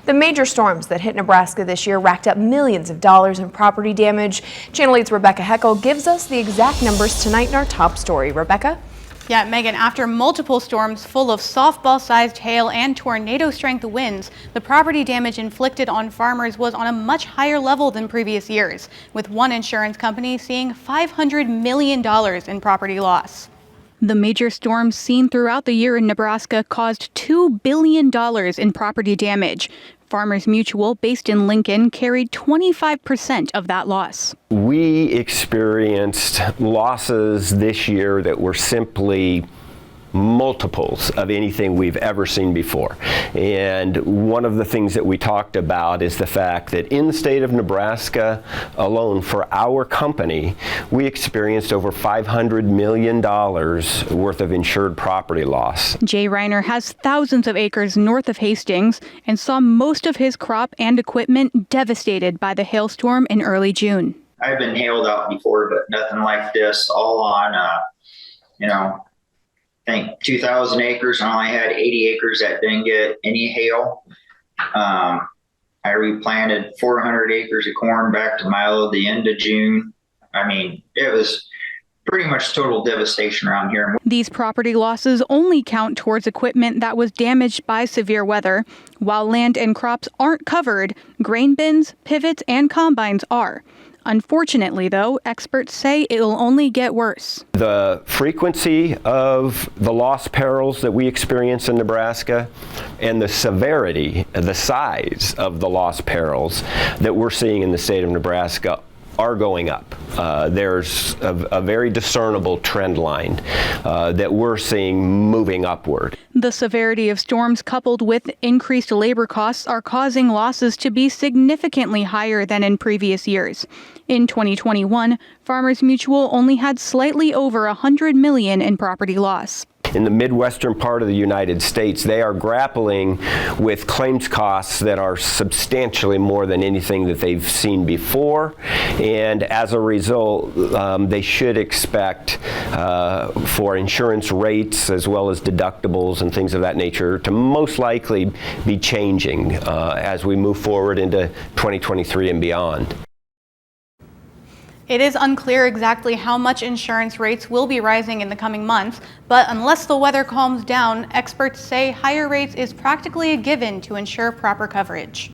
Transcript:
The major storms that hit Nebraska this year racked up millions of dollars in property damage. Channel 8's Rebecca Heckel gives us the exact numbers tonight in our top story. Rebecca? Yeah, Megan, after multiple storms full of softball-sized hail and tornado-strength winds, the property damage inflicted on farmers was on a much higher level than previous years, with one insurance company seeing $500 million in property loss. The major storms seen throughout the year in Nebraska caused $2 billion in property damage. Farmers Mutual, based in Lincoln, carried 25% of that loss. We experienced losses this year that were simply multiples of anything we've ever seen before. And one of the things that we talked about is the fact that in the state of Nebraska alone, for our company, we experienced over $500 million worth of insured property loss. Jay Reiner has thousands of acres north of Hastings and saw most of his crop and equipment devastated by the hailstorm in early June. I've been hailed out before, but nothing like this, all on, I think 2,000 acres. I only had 80 acres that didn't get any hail. I replanted 400 acres of corn back to milo at the end of June. I mean, it was pretty much total devastation around here. These property losses only count towards equipment that was damaged by severe weather. While land and crops aren't covered, grain bins, pivots, and combines are. Unfortunately, though, experts say it'll only get worse. The frequency of the loss perils that we experience in Nebraska and the severity, the size of the loss perils that we're seeing in the state of Nebraska are going up. There's a very discernible trend line that we're seeing moving upward. The severity of storms coupled with increased labor costs are causing losses to be significantly higher than in previous years. In 2021, Farmers Mutual only had slightly over $100 million in property loss. In the Midwestern part of the United States, they are grappling with claims costs that are substantially more than anything that they've seen before. And as a result, they should expect for insurance rates as well as deductibles and things of that nature to most likely be changing as we move forward into 2023 and beyond. It is unclear exactly how much insurance rates will be rising in the coming months, but unless the weather calms down, experts say higher rates is practically a given to ensure proper coverage.